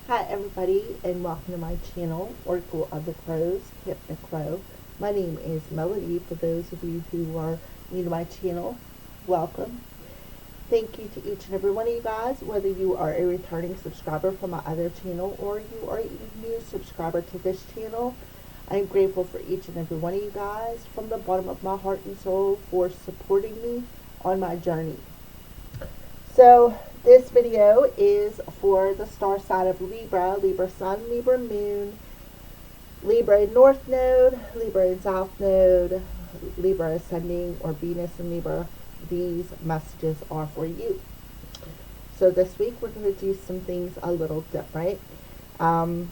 Hi everybody and welcome to my channel, Oracle of the Crows, Hypno Crow. My name is Melody. For those of you who are new to my channel, welcome. Thank you to each and every one of you guys, whether you are a returning subscriber from my other channel or you are a new subscriber to this channel. I am grateful for each and every one of you guys from the bottom of my heart and soul for supporting me on my journey. So this video is for the star sign of Libra, Libra Sun, Libra Moon, Libra in North Node, Libra in South Node, Libra Ascending, or Venus in Libra. These messages are for you. So this week we're going to do some things a little different.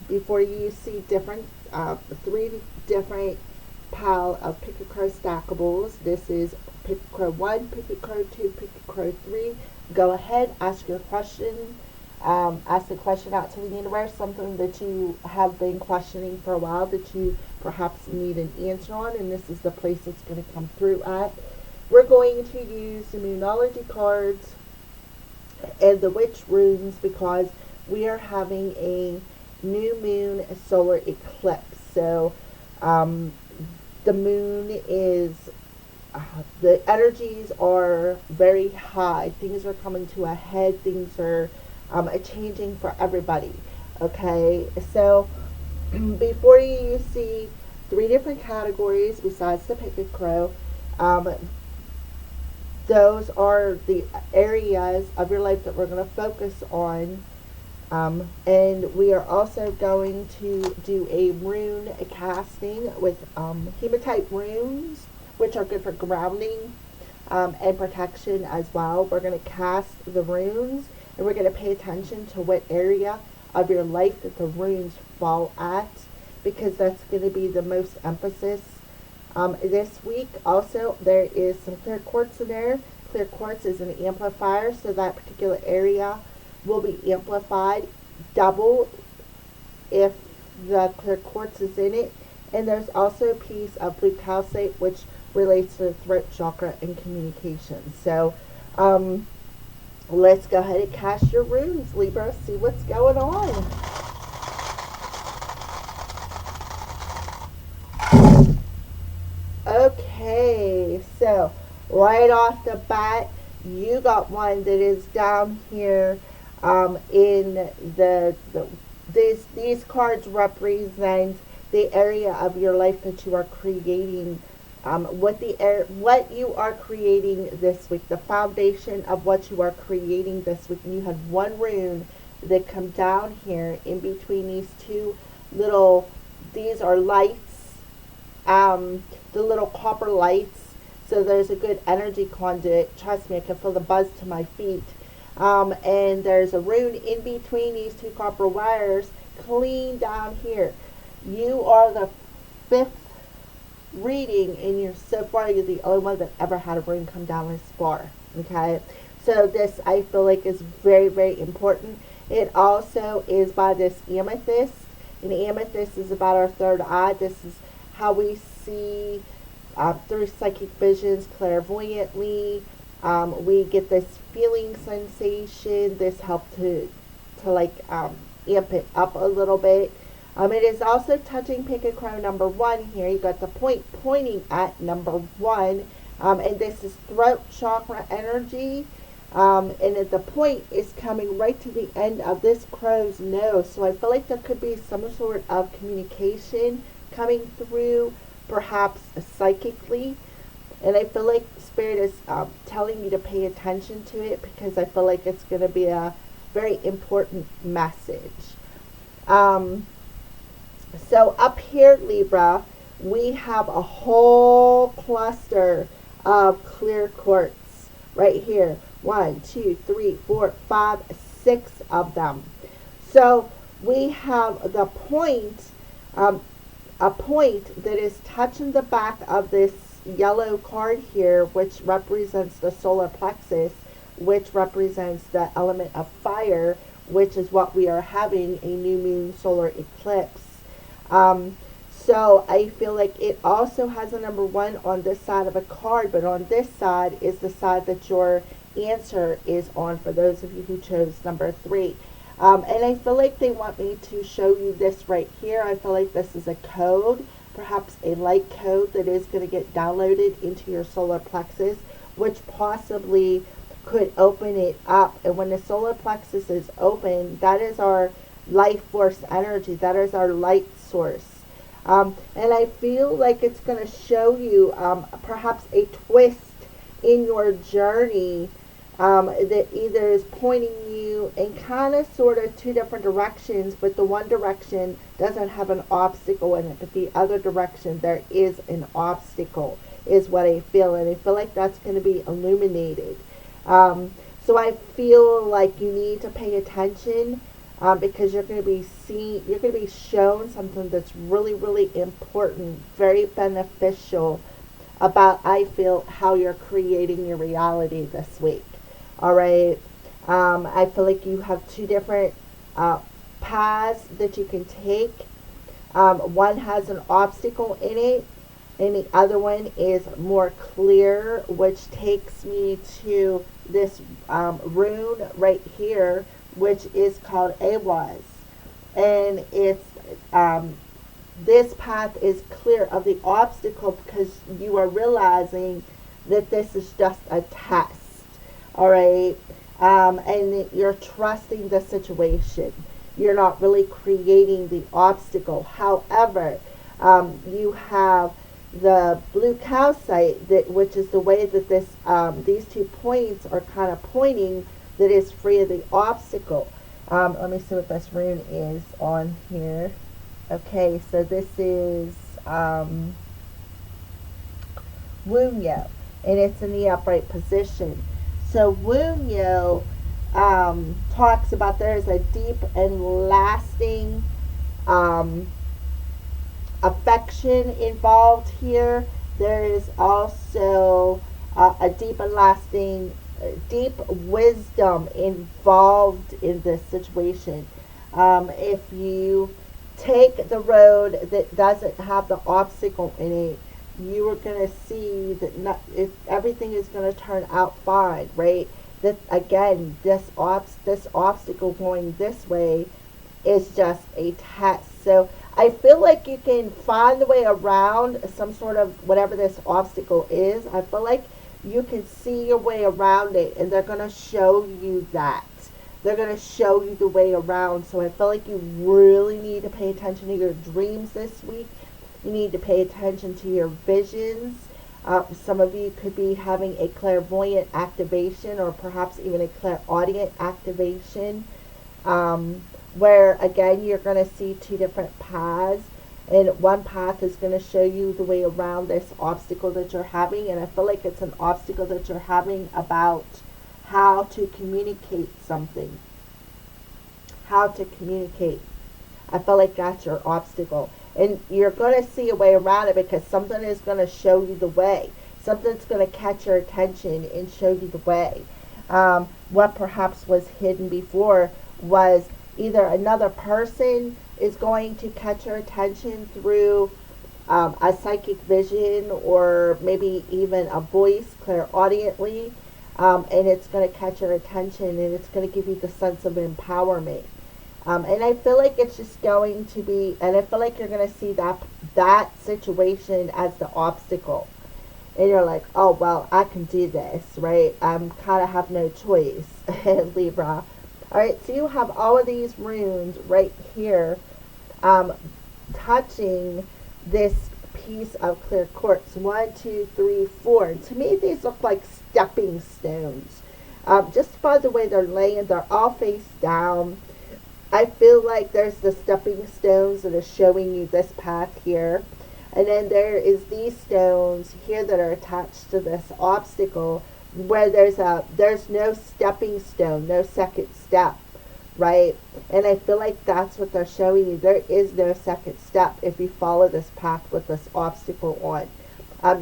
Before you see three different pile of Pick a Crow stackables, this is Pick a Crow 1, Pick a Crow 2, Pick a Crow 3. Go ahead, ask your question. Ask the question out to the universe, something that you have been questioning for a while that you perhaps need an answer on, and this is the place it's going to come through at. We're going to use the Moonology cards and the Witch runes because we are having a new moon solar eclipse. So the moon is the energies are very high. Things are coming to a head. Things are changing for everybody. Okay, so before you see three different categories besides the Pick a Crow, those are the areas of your life that we're going to focus on. And we are also going to do a rune casting with hematite runes, which are good for grounding and protection as well. We're going to cast the runes, and we're going to pay attention to what area of your life that the runes fall at, because that's going to be the most emphasis this week. Also, there is some clear quartz in there. Clear quartz is an amplifier, so that particular area will be amplified double if the clear quartz is in it. And there's also a piece of blue calcite, which relates to the throat chakra and communication. So let's go ahead and cast your runes, Libra. See what's going on. Okay, so right off the bat, you got one that is down here in these cards represent the area of your life that you are creating, what you are creating this week, the foundation of what you are creating this week. And you have one rune that come down here in between these two little, these are lights, the little copper lights. So there's a good energy conduit. Trust me, I can feel the buzz to my feet. And there's a rune in between these two copper wires, clean down here. You are the fifth reading, and so far you're the only one that ever had a rune come down this far. Okay, so this I feel like is very, very important. It also is by this amethyst, and amethyst is about our third eye. This is how we see through psychic visions, clairvoyantly. We get this feeling sensation. This helps to amp it up a little bit. It is also touching Pick a Crow number 1 here. You got the point pointing at number 1. And this is throat chakra energy. And the point is coming right to the end of this crow's nose. So I feel like there could be some sort of communication coming through, perhaps psychically. And I feel like Spirit is telling you to pay attention to it, because I feel like it's going to be a very important message. So up here, Libra, we have a whole cluster of clear quartz right here. 1, 2, 3, 4, 5, 6 of them. So we have the point, a point that is touching the back of this yellow card here, which represents the solar plexus, which represents the element of fire, which is what we are having a new moon solar eclipse. So I feel like it also has a number 1 on this side of a card, but on this side is the side that your answer is on, for those of you who chose number 3. And I feel like they want me to show you this right here. I feel like this is a code, perhaps a light code that is going to get downloaded into your solar plexus, which possibly could open it up. And when the solar plexus is open, that is our life force energy. That is our light source. And I feel like it's going to show you perhaps a twist in your journey that either is pointing you in kind of sort of two different directions, but the one direction doesn't have an obstacle in it, but the other direction there is an obstacle, is what I feel. And I feel like that's going to be illuminated. So I feel like you need to pay attention because you're going to be you're going to be shown something that's really, really important, very beneficial about, I feel, how you're creating your reality this week. All right. I feel like you have two different paths that you can take. One has an obstacle in it, and the other one is more clear, which takes me to this rune right here, which is called Awaz. And it's this path is clear of the obstacle because you are realizing that this is just a test. All right. And you're trusting the situation. You're not really creating the obstacle. However, you have the blue calcite, that which is the way that this these 2 points are kind of pointing, that is free of the obstacle. Let me see what this rune is on here. Okay, so this is Wunyo, and it's in the upright position. So Wunyo talks about there is a deep and lasting affection involved here. There is also a deep and lasting, deep wisdom involved in this situation. If you take the road that doesn't have the obstacle in it, you are going to see that everything is going to turn out fine, right? That again, this obstacle going this way is just a test. So I feel like you can find a way around some sort of whatever this obstacle is. I feel like you can see your way around it, and they're going to show you that. They're going to show you the way around. So I feel like you really need to pay attention to your dreams this week. You need to pay attention to your visions. Some of you could be having a clairvoyant activation, or perhaps even a clairaudient activation, where again you're going to see 2 different paths, and one path is going to show you the way around this obstacle that you're having. And I feel like it's an obstacle that you're having about how to communicate something. How to communicate. I feel like that's your obstacle. And you're going to see a way around it because something is going to show you the way. Something's going to catch your attention and show you the way. What perhaps was hidden before was either another person is going to catch your attention through a psychic vision, or maybe even a voice clairaudiently, and it's going to catch your attention, and it's going to give you the sense of empowerment. And I feel like it's just going to be, and I feel like you're going to see that situation as the obstacle. And you're like, oh, well, I can do this, right? I'm kind of have no choice, Libra. All right, so you have all of these runes right here touching this piece of clear quartz. 1, 2, 3, 4. And to me, these look like stepping stones. Just by the way they're laying, they're all face down. I feel like there's the stepping stones that are showing you this path here. And then there is these stones here that are attached to this obstacle, where there's no stepping stone, no second step, right? And I feel like that's what they're showing you. There is no second step if you follow this path with this obstacle on.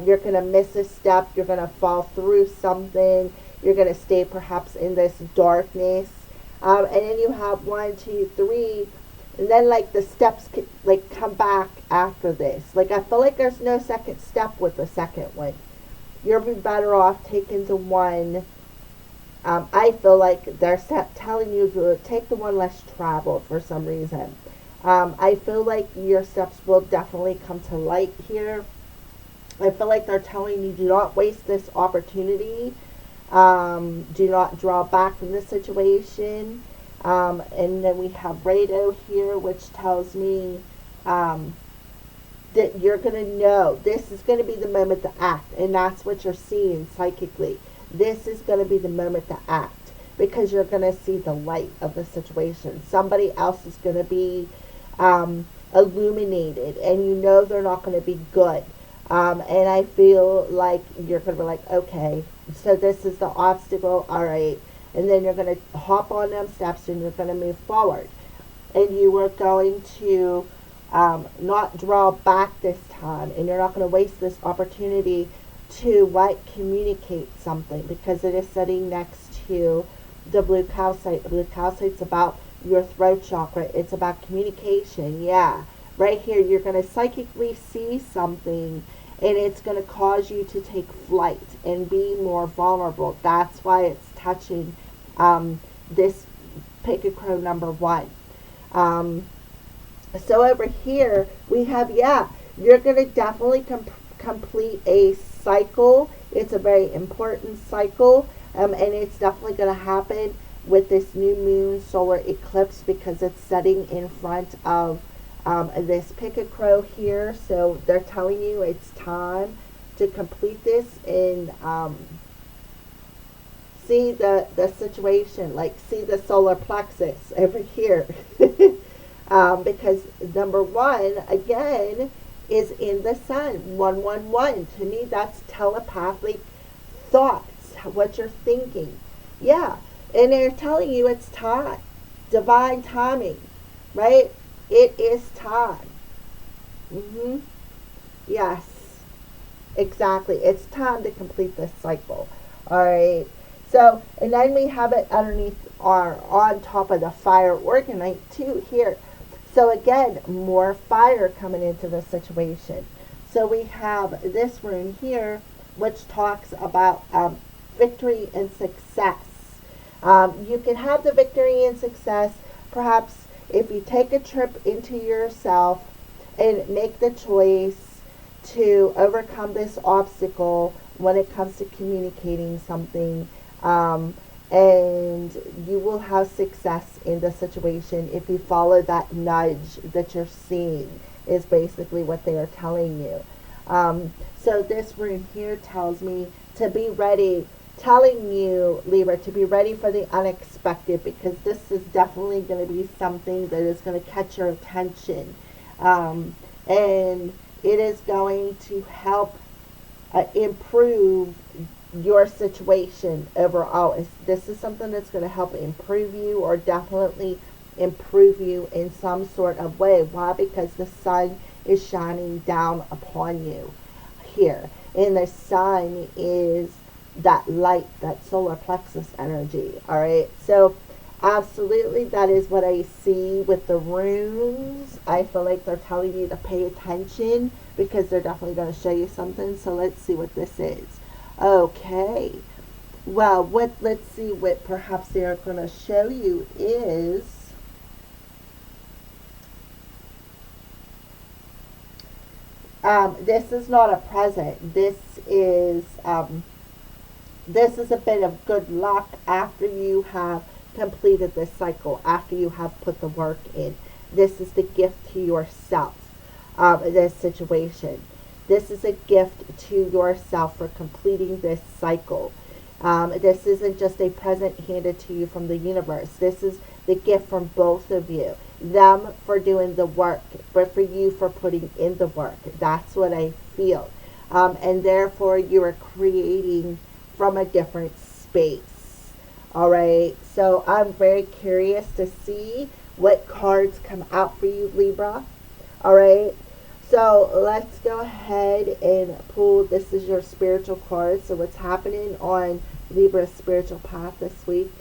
You're going to miss a step. You're going to fall through something. You're going to stay perhaps in this darkness. And then you have 1, 2, 3, and then like the steps like come back after this. Like I feel like there's no second step with the second one. You'll be better off taking the one I feel like they're telling you to take the one less traveled for some reason. I feel like your steps will definitely come to light here. I feel like they're telling you, do not waste this opportunity. Do not draw back from this situation. And then we have Rado here, which tells me that you're going to know this is going to be the moment to act. And that's what you're seeing psychically. This is going to be the moment to act because you're going to see the light of the situation. Somebody else is going to be illuminated, and you know they're not going to be good. And I feel like you're going to be like, okay, so this is the obstacle, all right. And then you're going to hop on them steps and you're going to move forward. And you are going to not draw back this time, and you're not going to waste this opportunity to communicate something, because it is sitting next to the blue calcite. The blue calcite's about your throat chakra. It's about communication. Yeah, right here you're going to psychically see something, and it's going to cause you to take flight and be more vulnerable. That's why it's touching this pick a crow number 1. So over here we have, you're going to definitely complete a cycle. It's a very important cycle, and it's definitely going to happen with this new moon solar eclipse, because it's setting in front of this pick a crow here. So they're telling you it's time to complete this and see the situation, like see the solar plexus over here. Because number 1 again is in the sun. 111, to me that's telepathic thoughts, what you're thinking. Yeah, and they're telling you it's time, divine timing, right? It is time. Yes, exactly, it's time to complete this cycle. All right, so, and then we have it underneath on top of the fire organite too here. So again, more fire coming into the situation. So we have this rune here, which talks about victory and success. You can have the victory and success perhaps if you take a trip into yourself and make the choice to overcome this obstacle when it comes to communicating something. And you will have success in the situation if you follow that nudge that you're seeing, is basically what they are telling you. So this rune here tells me to be ready, telling you, Libra, to be ready for the unexpected, because this is definitely going to be something that is going to catch your attention. And it is going to help improve your situation overall. This is something that's going to help improve you, or definitely improve you in some sort of way. Why? Because the sun is shining down upon you here, and the sun is that light, that solar plexus energy. All right, so absolutely that is what I see with the runes. I feel like they're telling you to pay attention, because they're definitely going to show you something. So let's see what this is. Okay, well, let's see what perhaps they're going to show you is this is not a present. This is a bit of good luck after you have completed this cycle, after you have put the work in. This is the gift to yourself, this situation. This is a gift to yourself for completing this cycle. This isn't just a present handed to you from the universe. This is the gift from both of you. Them for doing the work, but for you for putting in the work. That's what I feel. And therefore you are creating from a different space. All right. So I'm very curious to see what cards come out for you, Libra. All right. So let's go ahead and pull. This is your spiritual card. So what's happening on Libra's spiritual path this week?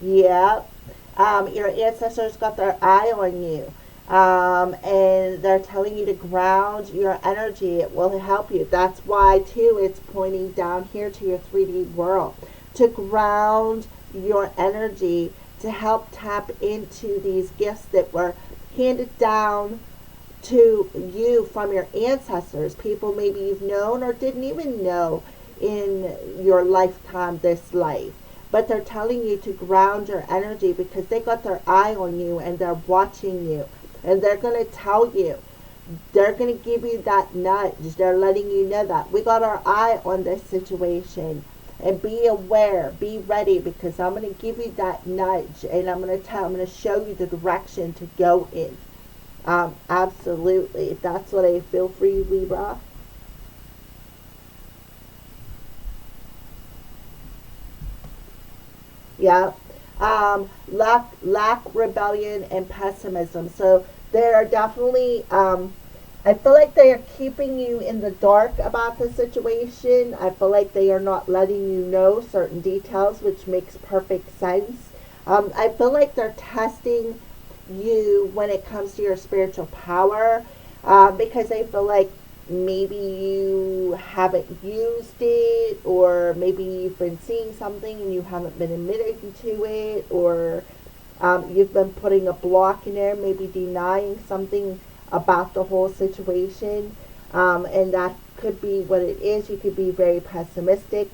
Yeah. Your ancestors got their eye on you. And they're telling you to ground your energy. It will help you. That's why, too, it's pointing down here to your 3D world to ground your energy, to help tap into these gifts that were handed down to you from your ancestors, people maybe you've known or didn't even know in your lifetime, this life. But they're telling you to ground your energy because they got their eye on you and they're watching you. And they're going to tell you, they're going to give you that nudge. They're letting you know that we got our eye on this situation. And be aware, be ready, because I'm going to give you that nudge, and I'm going to show you the direction to go in. Absolutely, that's what I feel for you, Libra. Yeah. Lack, rebellion, and pessimism. So there are definitely I feel like they are keeping you in the dark about the situation. I feel like they are not letting you know certain details, which makes perfect sense. I feel like they're testing you when it comes to your spiritual power, because they feel like maybe you haven't used it, or maybe you've been seeing something and you haven't been admitting to it, or you've been putting a block in there, maybe denying something about the whole situation, and that could be what it is. You could be very pessimistic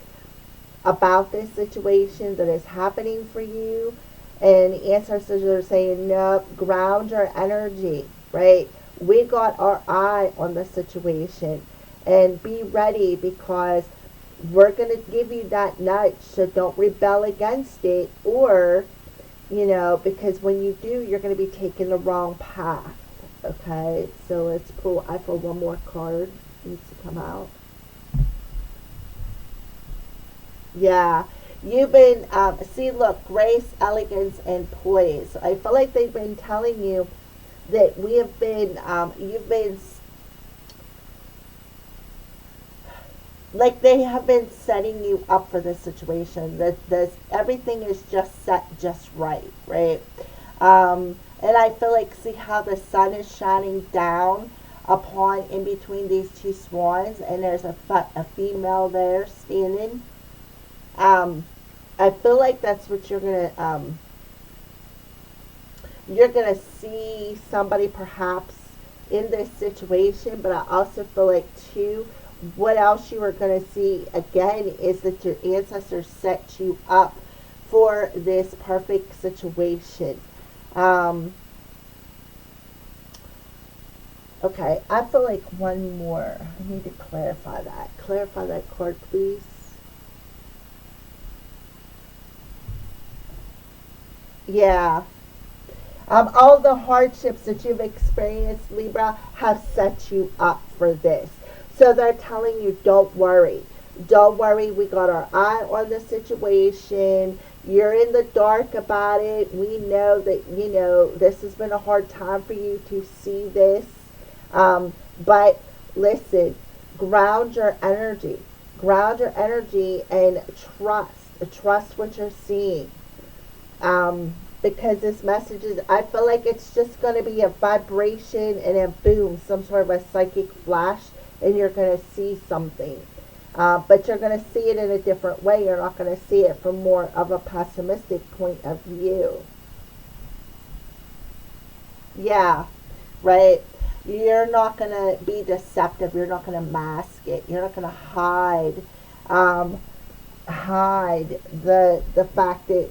about this situation that is happening for you, and the ancestors are saying, no, ground your energy, right? We got our eye on the situation, and be ready, because we're going to give you that nudge, so don't rebel against it, or, because when you do, you're going to be taking the wrong path. Okay, so let's pull, I feel one more card needs to come out. Yeah, you've been, see, look, grace, elegance, and poise. I feel like they've been telling you that we have been, you've been, like they have been setting you up for this situation. This everything is just set just right, right? And I feel like, see how the sun is shining down upon in between these two swans, and there's a female there standing. I feel like that's what you're gonna see somebody perhaps in this situation, but I also feel like too, what else you are gonna see again is that your ancestors set you up for this perfect situation. Okay, I feel like one more. I need to clarify that. Clarify that card, please. Yeah. All the hardships that you've experienced, Libra, have set you up for this. So they're telling you, don't worry. Don't worry, we got our eye on the situation. You're in the dark about it. We know that, this has been a hard time for you to see this. But listen, ground your energy. Ground your energy and trust. Trust what you're seeing. Because this message is, I feel like it's just going to be a vibration and a boom, some sort of a psychic flash, and you're going to see something. But you're going to see it in a different way. You're not going to see it from more of a pessimistic point of view. Yeah, right? You're not going to be deceptive. You're not going to mask it. You're not going to hide the fact that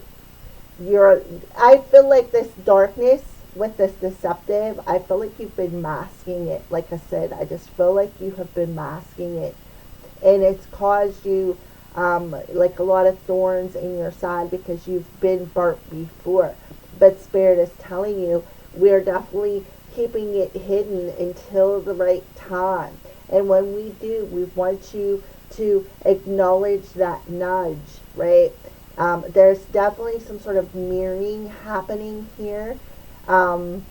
I feel like this darkness with this deceptive, I feel like you've been masking it. Like I said, I just feel like you have been masking it. And it's caused you like a lot of thorns in your side because you've been burnt before. But Spirit is telling you, we're definitely keeping it hidden until the right time. And when we do, we want you to acknowledge that nudge, right? There's definitely some sort of mirroring happening here. And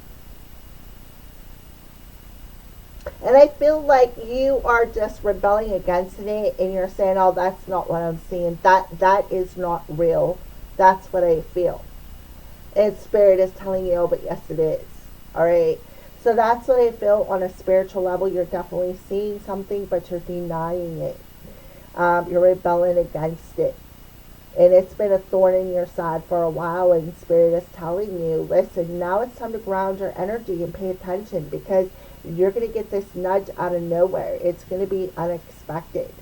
I feel like you are just rebelling against it, and you're saying, oh, that's not what I'm seeing. That is not real. That's what I feel. And Spirit is telling you, oh, but yes, it is. All right. So that's what I feel on a spiritual level. You're definitely seeing something, but you're denying it. You're rebelling against it. And it's been a thorn in your side for a while, and Spirit is telling you, listen, now it's time to ground your energy and pay attention, because you're going to get this nudge out of nowhere. It's going to be unexpected.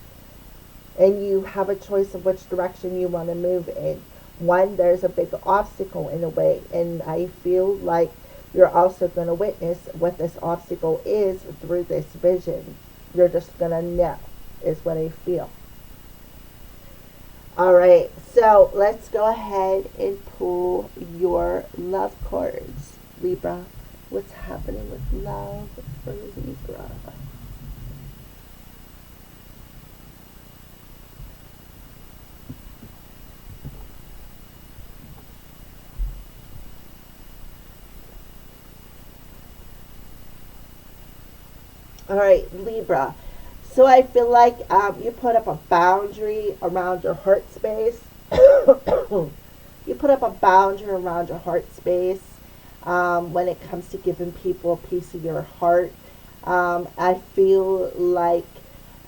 And you have a choice of which direction you want to move in. One, there's a big obstacle in the way, and I feel like you're also going to witness what this obstacle is through this vision. You're just going to know, is what I feel. All right, so let's go ahead and pull your love cards, Libra. What's happening with love for Libra? All right, Libra. So I feel like you put up a boundary around your heart space. You put up a boundary around your heart space when it comes to giving people a piece of your heart. I feel like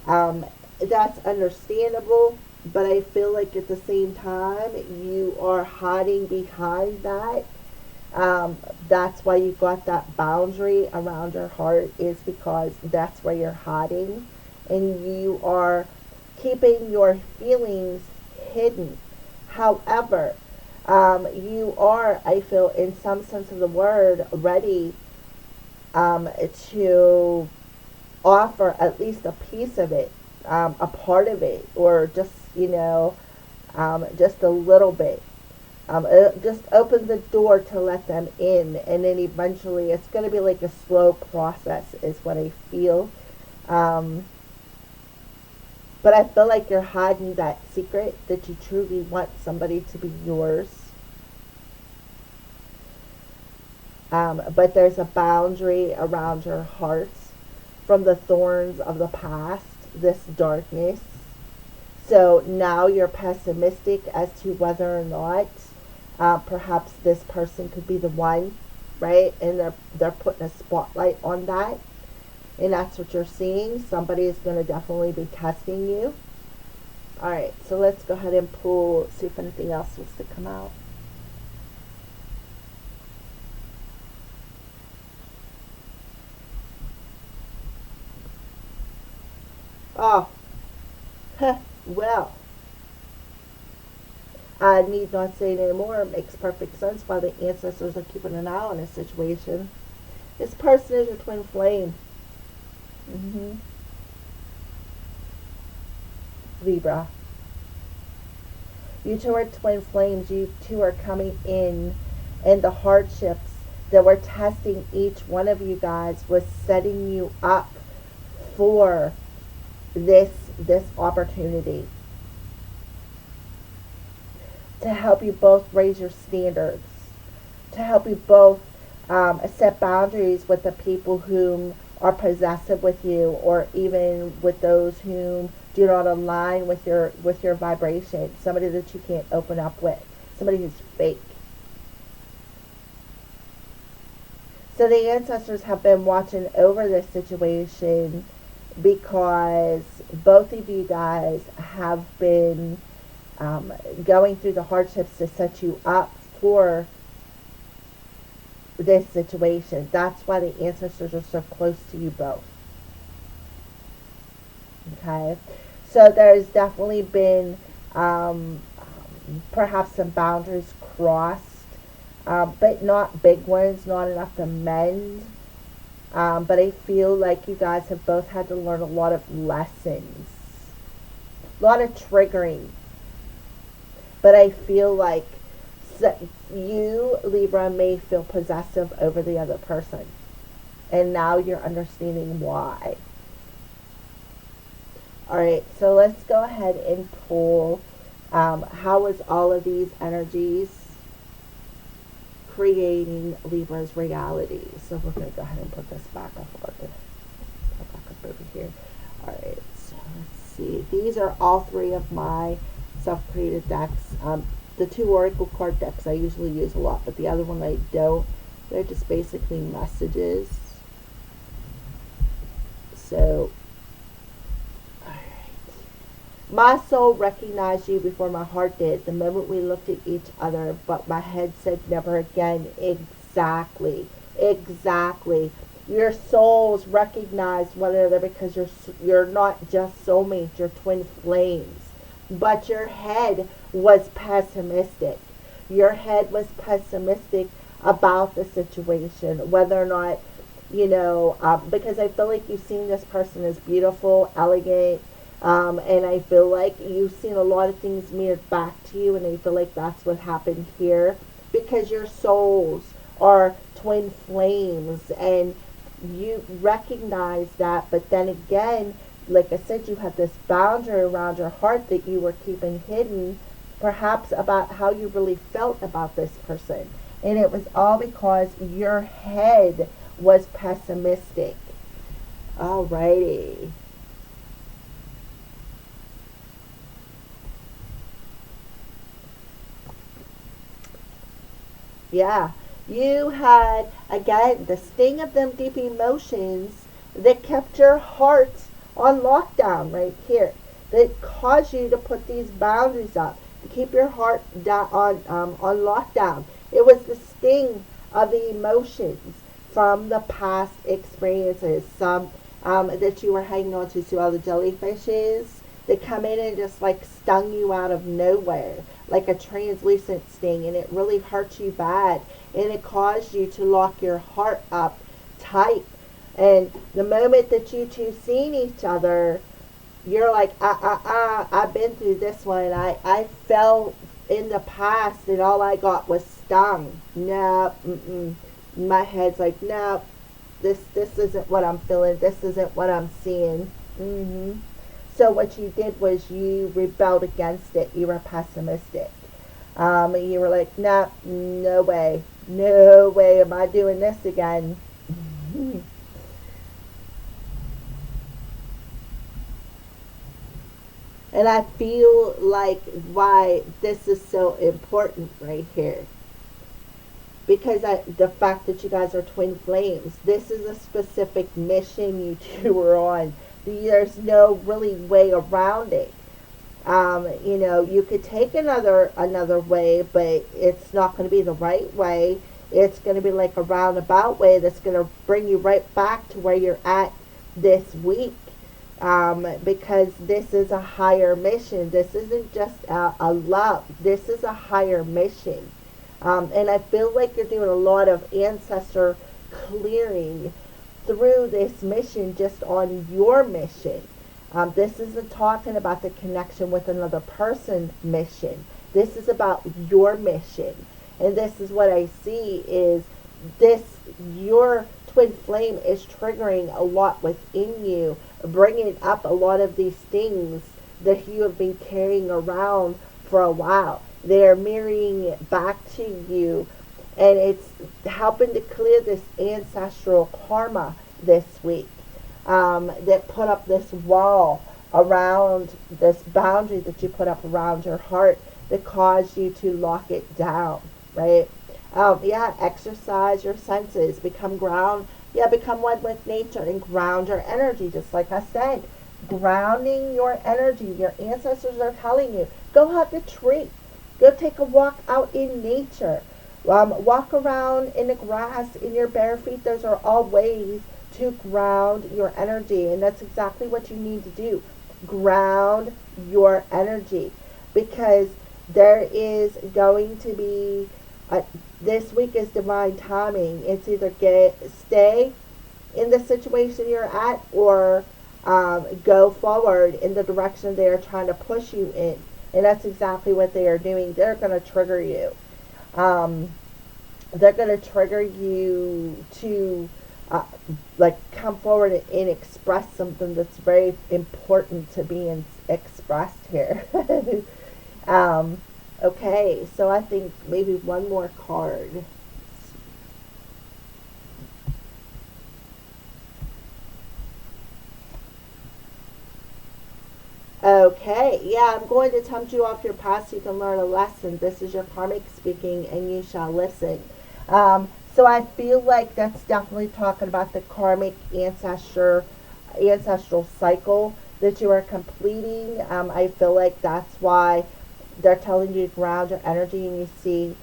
that's understandable, but I feel like at the same time you are hiding behind that. That's why you got that boundary around your heart, is because that's where you're hiding, and you are keeping your feelings hidden. However, you are, I feel, in some sense of the word, ready to offer at least a piece of it, a part of it, or just, just a little bit. Just open the door to let them in, and then eventually it's going to be like a slow process, is what I feel. But I feel like you're hiding that secret, that you truly want somebody to be yours. But there's a boundary around your heart from the thorns of the past, this darkness. So now you're pessimistic as to whether or not perhaps this person could be the one, right? And they're putting a spotlight on that. And that's what you're seeing. Somebody is going to definitely be testing you. All right, so let's go ahead and pull, see if anything else wants to come out. Oh, well, I need not say any more. It makes perfect sense why the ancestors are keeping an eye on this situation. This person is your twin flame. Libra. You two are twin flames. You two are coming in, and the hardships that were testing each one of you guys was setting you up for this opportunity to help you both raise your standards, to help you both set boundaries with the people whom are possessive with you, or even with those whom do not align with your vibration. Somebody that you can't open up with, somebody who's fake. So the ancestors have been watching over this situation, because both of you guys have been going through the hardships to set you up for this situation. That's why the ancestors are so close to you both. Okay, so there's definitely been perhaps some boundaries crossed, but not big ones, not enough to mend. But I feel like you guys have both had to learn a lot of lessons, a lot of triggering. But I feel like you, Libra, may feel possessive over the other person. And now you're understanding why. Alright, so let's go ahead and pull how is all of these energies creating Libra's reality. So we're going to go ahead and put this back. I forgot to put back up over here. Alright, so let's see. These are all three of my self-created decks. The two oracle card decks I usually use a lot, but the other one I don't. They're just basically messages. So, alright. My soul recognized you before my heart did, the moment we looked at each other, but my head said never again. Exactly. Exactly. Your souls recognize one another because you're not just soulmates, you're twin flames. But your head was pessimistic. Your head was pessimistic about the situation, whether or not, because I feel like you've seen this person as beautiful, elegant, and I feel like you've seen a lot of things mirrored back to you, and I feel like that's what happened here, because your souls are twin flames, and you recognize that, but then again, like I said, you have this boundary around your heart that you were keeping hidden, perhaps about how you really felt about this person. And it was all because your head was pessimistic. Alrighty. Yeah. You had, again, the sting of them deep emotions that kept your heart on lockdown right here. That caused you to put these boundaries up, to keep your heart on lockdown. It was the sting of the emotions from the past experiences. Some that you were hanging on to. See all the jellyfishes that come in and just like stung you out of nowhere, like a translucent sting, and it really hurt you bad, and it caused you to lock your heart up tight. And the moment that you two seen each other, you're like, I've been through this one. I fell in the past and all I got was stung. No, my head's like, no, this isn't what I'm feeling. This isn't what I'm seeing. So what you did was you rebelled against it. You were pessimistic. You were like, no, no way am I doing this again. And I feel like why this is so important right here. Because the fact that you guys are twin flames, this is a specific mission you two are on. There's no really way around it. You could take another way, but it's not going to be the right way. It's going to be like a roundabout way that's going to bring you right back to where you're at this week. Because this is a higher mission. This isn't just a love. This is a higher mission. And I feel like you're doing a lot of ancestor clearing through this mission, just on your mission. This isn't talking about the connection with another person mission. This is about your mission. And this is what I see is your twin flame is triggering a lot within you, bringing up a lot of these things that you have been carrying around for a while. They're mirroring it back to you, and it's helping to clear this ancestral karma this week, that put up this wall around this boundary that you put up around your heart that caused you to lock it down, right? Exercise your senses, become one with nature and ground your energy, just like I said. Grounding your energy. Your ancestors are telling you, go hug a tree. Go take a walk out in nature. Walk around in the grass in your bare feet. Those are all ways to ground your energy. And that's exactly what you need to do. Ground your energy. Because there is going to be, this week is divine timing. It's either stay in the situation you're at or go forward in the direction they are trying to push you in. And that's exactly what they are doing. They're going to trigger you. They're going to trigger you to come forward and express something that's very important to be expressed here. Okay, so I think maybe one more card. Okay, yeah, I'm going to tempt you off your path so you can learn a lesson. This is your karmic speaking, and you shall listen. So I feel like that's definitely talking about the karmic ancestor ancestral cycle that you are completing. I feel like that's why they're telling you to ground your energy, and you see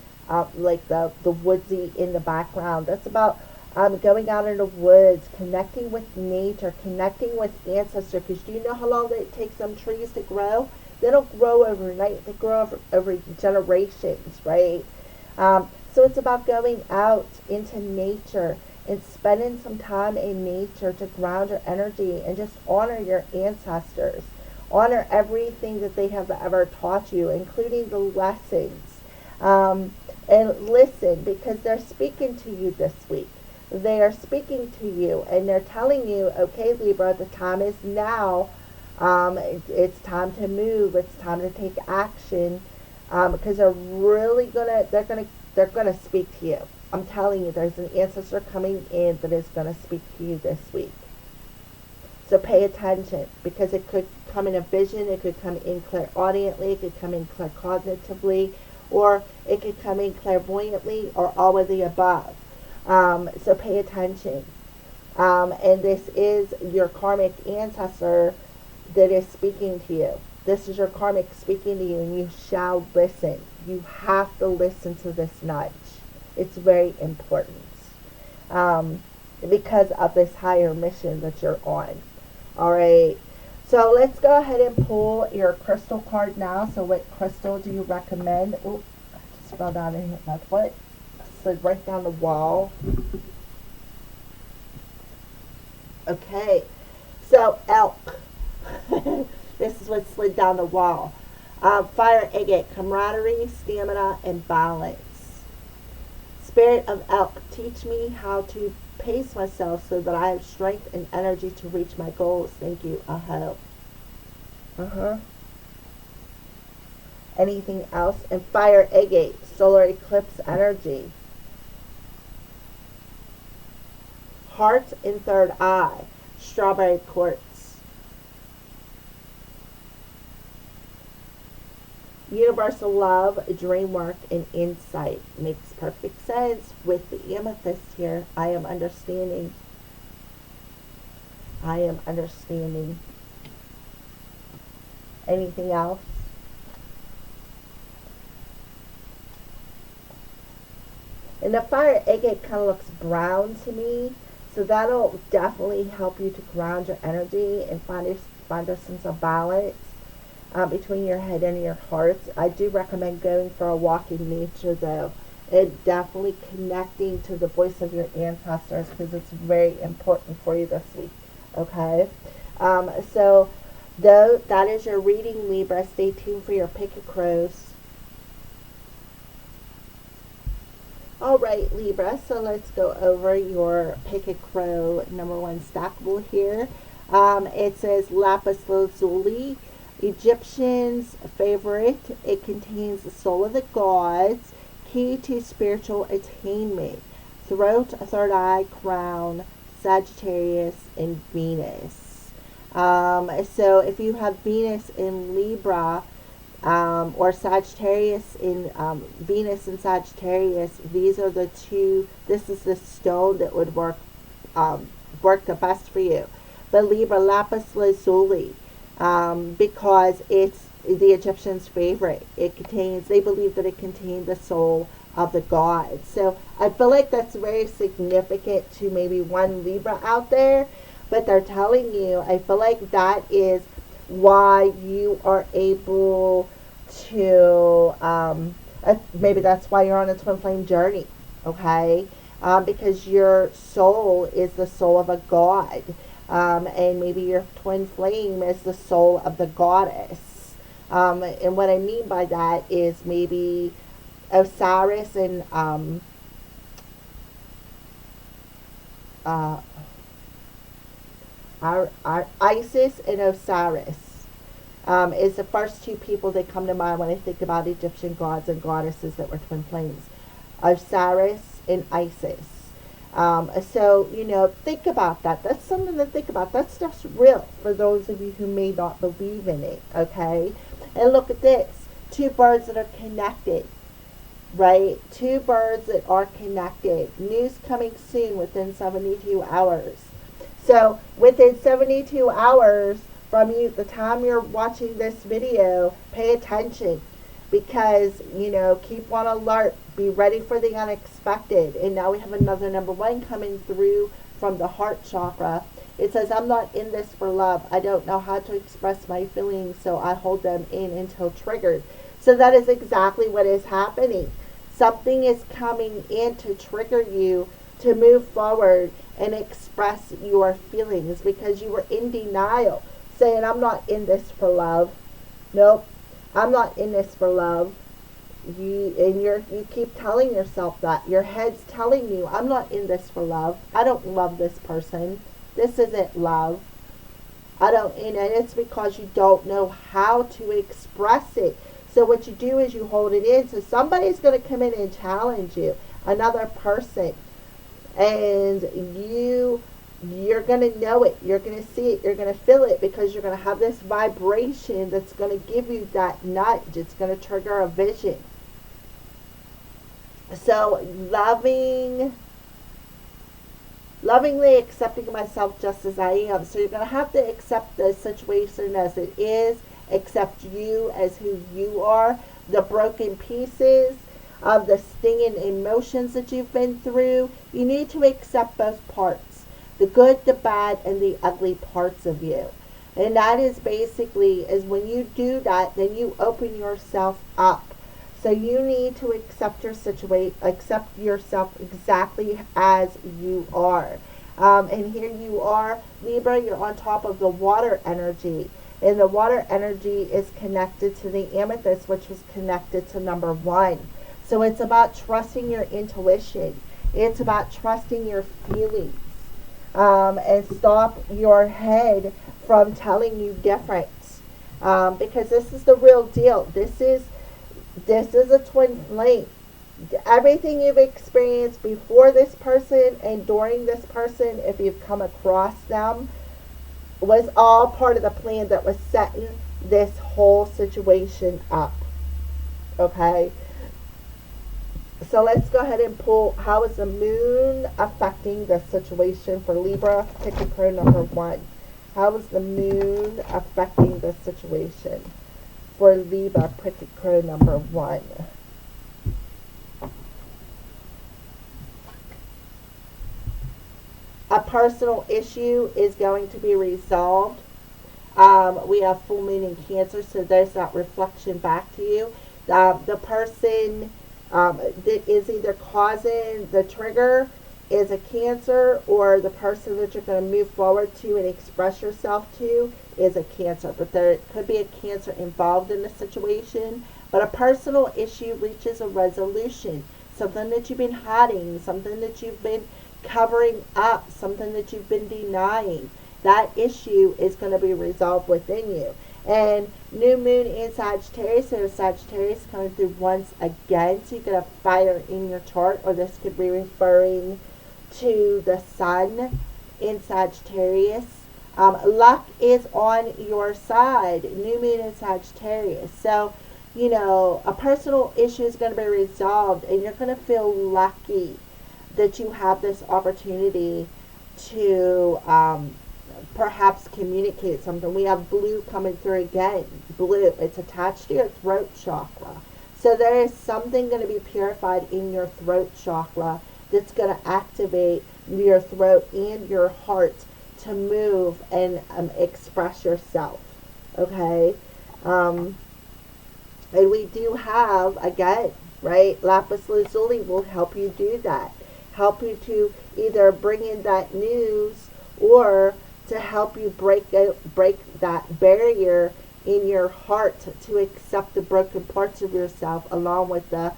like the woodsy in the background. That's about going out in the woods, connecting with nature, connecting with ancestors. Because do you know how long it takes some trees to grow? They don't grow overnight. They grow over generations, right? So it's about going out into nature and spending some time in nature to ground your energy and just honor your ancestors. Honor everything that they have ever taught you, including the lessons. And listen, because they're speaking to you this week. They are speaking to you, and they're telling you, okay, Libra, the time is now. It's time to move. It's time to take action. Because they're gonna speak to you. I'm telling you, there's an ancestor coming in that is gonna speak to you this week. So pay attention, because it could come in a vision, it could come in clairaudiently, it could come in claircognitively, or it could come in clairvoyantly, or all of the above. So pay attention. And this is your karmic ancestor that is speaking to you. This is your karmic speaking to you, and you shall listen. You have to listen to this nudge. It's very important because of this higher mission that you're on. All right. So let's go ahead and pull your crystal card now. So what crystal do you recommend? Oh, I just fell down and hit my foot. Slid right down the wall. Okay. So elk. This is what slid down the wall. Fire, agate, camaraderie, stamina, and balance. Spirit of elk, teach me how to pace myself so that I have strength and energy to reach my goals. Thank you. Aho. Anything else? And fire, agate, solar eclipse energy. Heart and third eye, strawberry quartz. Universal love, dream work, and insight. Makes perfect sense with the amethyst here. I am understanding. Anything else? And the fire agate kind of looks brown to me. So that'll definitely help you to ground your energy and find a sense of balance. Between your head and your heart. I do recommend going for a walk in nature, though, and definitely connecting to the voice of your ancestors, because it's very important for you this week. Okay, so though that is your reading, Libra. Stay tuned for your pick of crows. All right, Libra. So let's go over your pick a crow number one stackable here. It says lapis lazuli. Egyptians' favorite. It contains the soul of the gods, key to spiritual attainment, throat, third eye, crown, Sagittarius, and Venus. So if you have Venus in Libra or Sagittarius in Venus and Sagittarius, these are the two. This is the stone that would work the best for you. But Libra, lapis lazuli. Because it's the Egyptians' favorite. They believe that it contained the soul of the gods. So I feel like that's very significant to maybe one Libra out there, but they're telling you, I feel like that is why you are able to, maybe that's why you're on a twin flame journey, okay? Because your soul is the soul of a god. And maybe your twin flame is the soul of the goddess. And what I mean by that is maybe Osiris and Isis and Osiris is the first two people that come to mind when I think about Egyptian gods and goddesses that were twin flames. Osiris and Isis. So, think about that. That's something to think about. That's just real for those of you who may not believe in it, okay? And look at this. Two birds that are connected, right? Two birds that are connected. News coming soon within 72 hours. So within 72 hours from you, the time you're watching this video, pay attention, because, keep on alert, be ready for the unexpected. And now we have another number one coming through from the heart chakra. It says, I'm not in this for love. I don't know how to express my feelings, so I hold them in until triggered. So that is exactly what is happening. Something is coming in to trigger you to move forward and express your feelings, because you were in denial, saying, I'm not in this for love. Nope, I'm not in this for love. You keep telling yourself that. Your head's telling you, I'm not in this for love. I don't love this person. This isn't love. And it's because you don't know how to express it. So what you do is you hold it in. So somebody's going to come in and challenge you, another person. And you're going to know it. You're going to see it. You're going to feel it, because you're going to have this vibration that's going to give you that nudge. It's going to trigger a vision. So lovingly accepting myself just as I am. So you're going to have to accept the situation as it is, accept you as who you are, the broken pieces of the stinging emotions that you've been through. You need to accept both parts, the good, the bad, and the ugly parts of you. And that is basically, is when you do that, then you open yourself up. So you need to accept your situation, accept yourself exactly as you are. And here you are, Libra, you're on top of the water energy. And the water energy is connected to the amethyst, which was connected to number one. So it's about trusting your intuition. It's about trusting your feelings. And stop your head from telling you different. Because this is the real deal. This is a twin flame. Everything you've experienced before this person and during this person, if you've come across them, was all part of the plan that was setting this whole situation up. Okay? So let's go ahead and pull, how is the moon affecting the situation for Libra? Pick a card number one. How is the moon affecting the situation for Libra? Pick a card number one. A personal issue is going to be resolved. We have full moon in Cancer, so there's that reflection back to you. The person that is either causing the trigger is a Cancer, or the person that you're going to move forward to and express yourself to is a Cancer. But there could be a Cancer involved in the situation. But a personal issue reaches a resolution. Something that you've been hiding, something that you've been covering up, something that you've been denying. That issue is going to be resolved within you. And new moon in Sagittarius, so Sagittarius coming through once again. So you get a fire in your chart, or this could be referring to the sun in Sagittarius. Luck is on your side. New moon in Sagittarius. So, a personal issue is going to be resolved, and you're going to feel lucky that you have this opportunity to perhaps communicate something. We have blue coming through again. Blue, it's attached to your throat chakra. So there is something going to be purified in your throat chakra that's going to activate your throat and your heart to move and express yourself. Okay? And we do have, again, right, lapis lazuli will help you do that. Help you to either bring in that news, or to help you break that barrier in your heart to accept the broken parts of yourself, along with the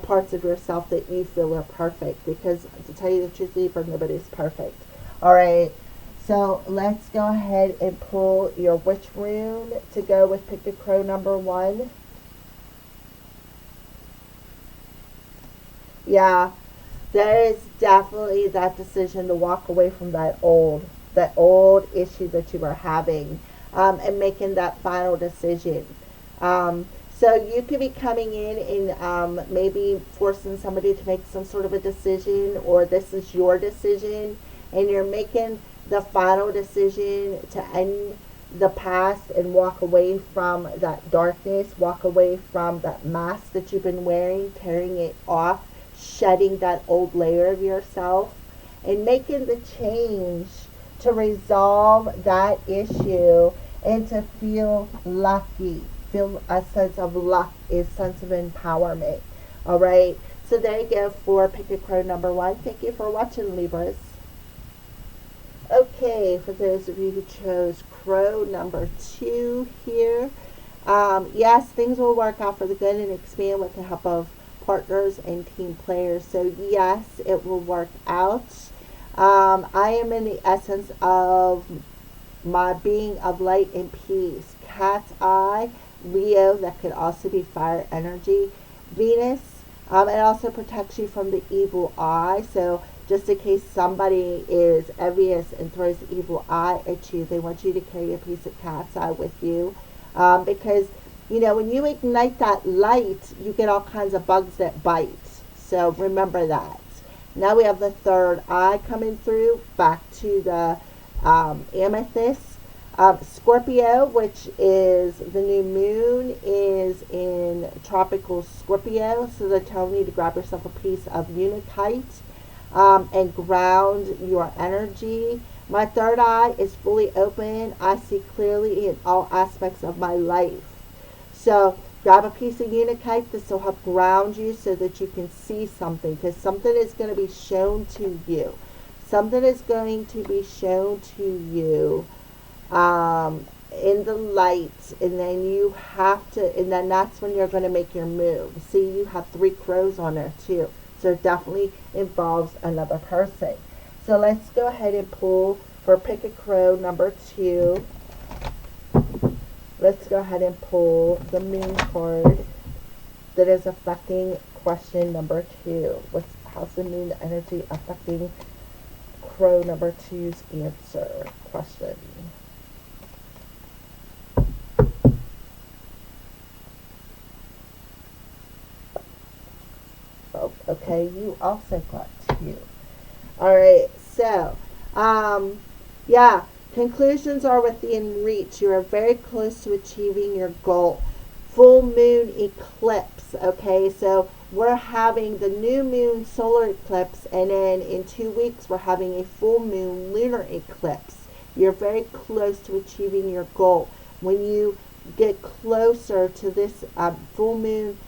parts of yourself that you feel are perfect. Because to tell you the truth, Libra, nobody's perfect. All right. So let's go ahead and pull your witch rune to go with Pick a Crow number one. Yeah, there is definitely that decision to walk away from that old issue that you are having, and making that final decision. So you could be coming in and maybe forcing somebody to make some sort of a decision, or this is your decision, and you're making the final decision to end the past and walk away from that darkness, walk away from that mask that you've been wearing, tearing it off, shedding that old layer of yourself, and making the change to resolve that issue and to feel lucky. Feel a sense of luck, a sense of empowerment. All right. So there you go for Pick a Crow number 1. Thank you for watching, Libras. Okay, for those of you who chose Crow number 2 here, yes, things will work out for the good and expand with the help of partners and team players. So yes, it will work out. I am in the essence of my being of light and peace. Cat's eye, Leo, that could also be fire energy. Venus, it also protects you from the evil eye. So just in case somebody is envious and throws the evil eye at you, they want you to carry a piece of cat's eye with you. Because, you know, when you ignite that light, you get all kinds of bugs that bite. So remember that. Now we have the third eye coming through, back to the amethyst. Scorpio, which is the new moon, is in tropical Scorpio. So they're telling you to grab yourself a piece of unitite and ground your energy. My third eye is fully open. I see clearly in all aspects of my life. So grab a piece of unitite. This will help ground you so that you can see something, because something is going to be shown to you. Something is going to be shown to you in the light, and then you have to, and then that's when you're going to make your move. See, you have 3 crows on there too, so it definitely involves another person. So let's go ahead and pull for Pick a Crow number 2. Let's go ahead and pull the moon card that is affecting question number 2. How's the moon energy affecting Crow number 2's answer question? Oh, okay, you also got 2. All right, so, yeah, conclusions are within reach. You are very close to achieving your goal. Full moon eclipse, okay, so we're having the new moon solar eclipse, and then in 2 weeks we're having a full moon lunar eclipse. You're very close to achieving your goal. When you get closer to this full moon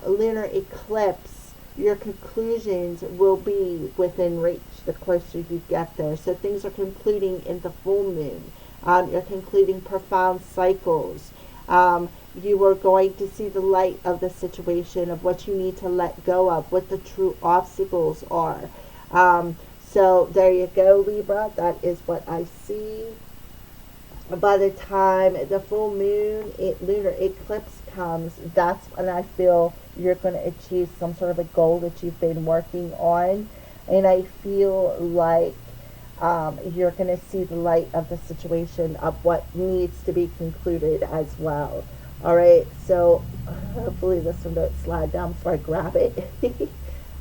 lunar eclipse, your conclusions will be within reach the closer you get there. So things are concluding in the full moon. You're concluding profound cycles. You are going to see the light of the situation, of what you need to let go of, what the true obstacles are. So there you go, Libra. That is what I see. By the time the full moon lunar eclipse comes, that's when I feel you're going to achieve some sort of a goal that you've been working on. And I feel like you're going to see the light of the situation, of what needs to be concluded as well. All right, so hopefully this one don't slide down before I grab it.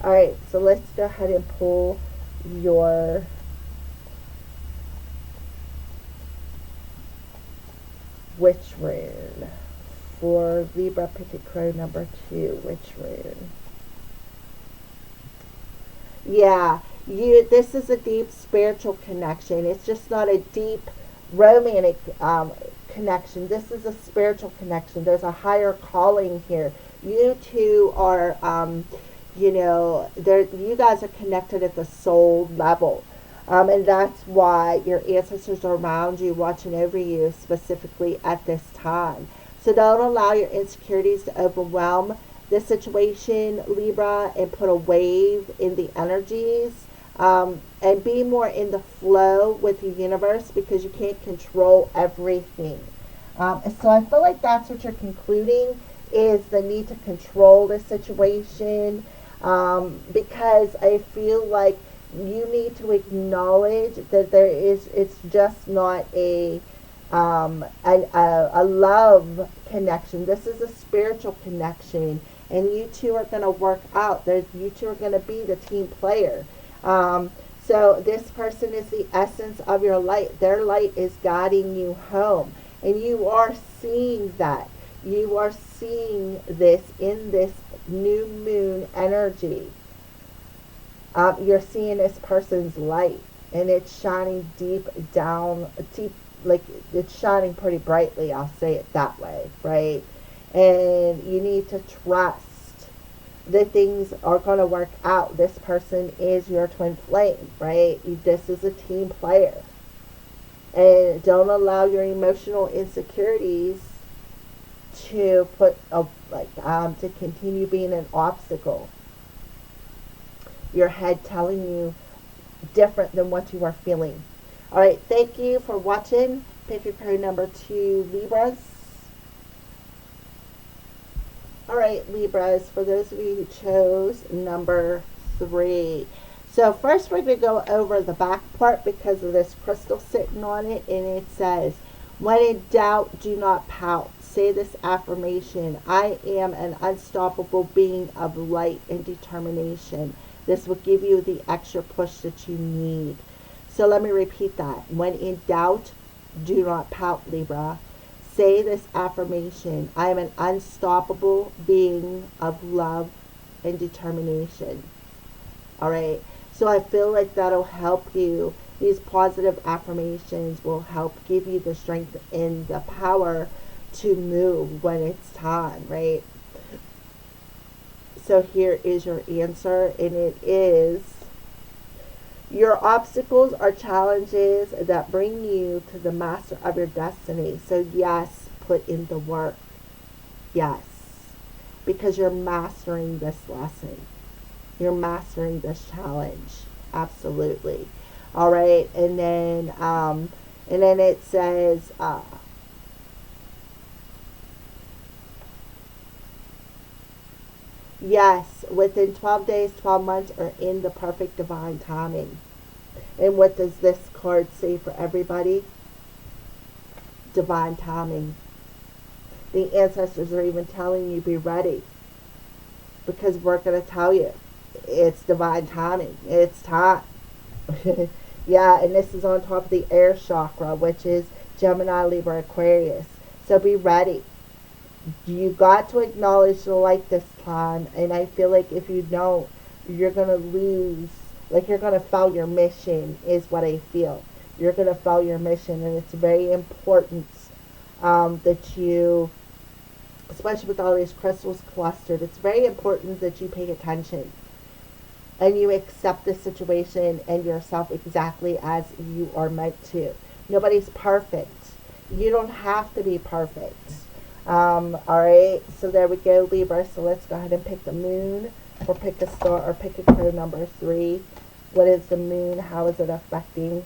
All right, so let's go ahead and pull your witch rune for Libra. Pick a Crow number 2, witch rune. Yeah, this is a deep spiritual connection. It's just not a deep romantic connection. This is a spiritual connection. There's a higher calling here. You two are, you guys are connected at the soul level. And that's why your ancestors are around you, watching over you specifically at this time. So don't allow your insecurities to overwhelm this situation, Libra, and put a wave in the energies. And be more in the flow with the universe, because you can't control everything. So I feel like that's what you're concluding, is the need to control the situation. Because I feel like you need to acknowledge that it's just not a love connection. This is a spiritual connection, and you two are going to work out. You two are going to be the team player. So So this person is the essence of your light. Their light is guiding you home. And you are seeing that. You are seeing this in this new moon energy. You're seeing this person's light. And it's shining deep down, deep, like it's shining pretty brightly, I'll say it that way, right? And you need to trust that things are going to work out. This person is your twin flame, right? This is a team player. And don't allow your emotional insecurities to to continue being an obstacle. Your head telling you different than what you are feeling. All right, thank you for watching. Pick your card number 2, Libras. All right, Libras, for those of you who chose number 3. So first we're going to go over the back part because of this crystal sitting on it. And it says, when in doubt, do not pout. Say this affirmation: I am an unstoppable being of light and determination. This will give you the extra push that you need. So let me repeat that. When in doubt, do not pout, Libra. Say this affirmation: I am an unstoppable being of love and determination. All right. So I feel like that'll help you. These positive affirmations will help give you the strength and the power to move when it's time, right? So here is your answer, and it is: your obstacles are challenges that bring you to the master of your destiny. So yes, put in the work. Yes. Because you're mastering this lesson. You're mastering this challenge. Absolutely. All right. And then it says, yes, within 12 days, 12 months are in the perfect divine timing. And what does this card say for everybody? Divine timing. The ancestors are even telling you, be ready. Because we're going to tell you, it's divine timing. It's time. Yeah, and this is on top of the air chakra, which is Gemini, Libra, Aquarius. So be ready. You got to acknowledge the light this time. And I feel like if you don't, you're going to lose. Like you're going to fail your mission is what I feel. You're going to fail your mission. And it's very important that you, especially with all these crystals clustered, it's very important that you pay attention. And you accept the situation and yourself exactly as you are meant to. Nobody's perfect. You don't have to be perfect. Alright, so there we go, Libra. So let's go ahead and pick the moon, or pick a star, or pick a card number 3. What is the moon? How is it affecting?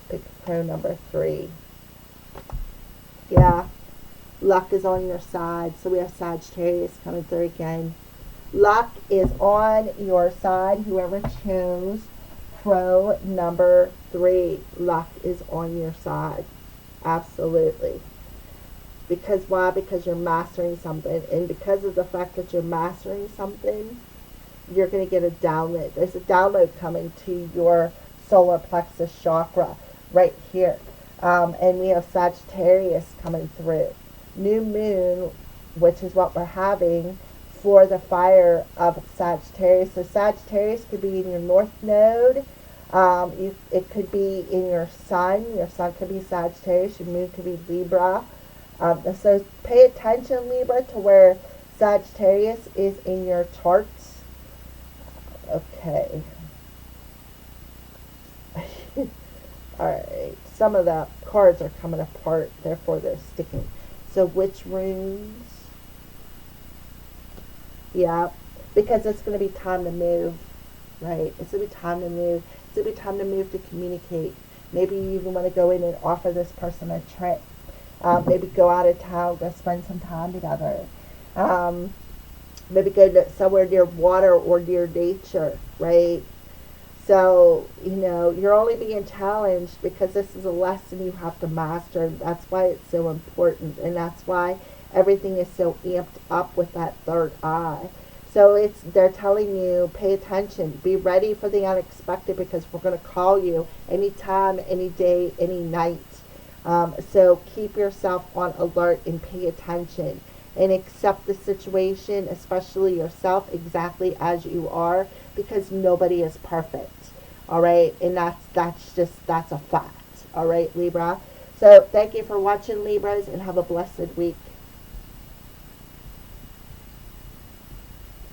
Pick a card number 3. Yeah, luck is on your side. So we have Sagittarius coming through again. Luck is on your side. Whoever chose pro number 3, luck is on your side. Absolutely. Because why? Because you're mastering something. And because of the fact that you're mastering something, you're going to get a download. There's a download coming to your solar plexus chakra right here. And we have Sagittarius coming through. New moon, which is what we're having for the fire of Sagittarius. So Sagittarius could be in your north node. It could be in your sun. Your sun could be Sagittarius. Your moon could be Libra. So pay attention, Libra, to where Sagittarius is in your charts. Okay. Alright. Some of the cards are coming apart, therefore they're sticking. So which runes? Yeah, because it's going to be time to move, right? It's going to be time to move. It's going to be time to move to communicate. Maybe you even want to go in and offer this person a trip. Maybe go out of town, go spend some time together. Maybe go to somewhere near water or near nature, right? So, you're only being challenged because this is a lesson you have to master. That's why it's so important. And that's why everything is so amped up with that third eye. So they're telling you, pay attention, be ready for the unexpected, because we're going to call you anytime, any day, any night. So keep yourself on alert and pay attention and accept the situation, especially yourself, exactly as you are, because nobody is perfect. All right, and that's a fact. All right, Libra. So thank you for watching, Libras, and have a blessed week.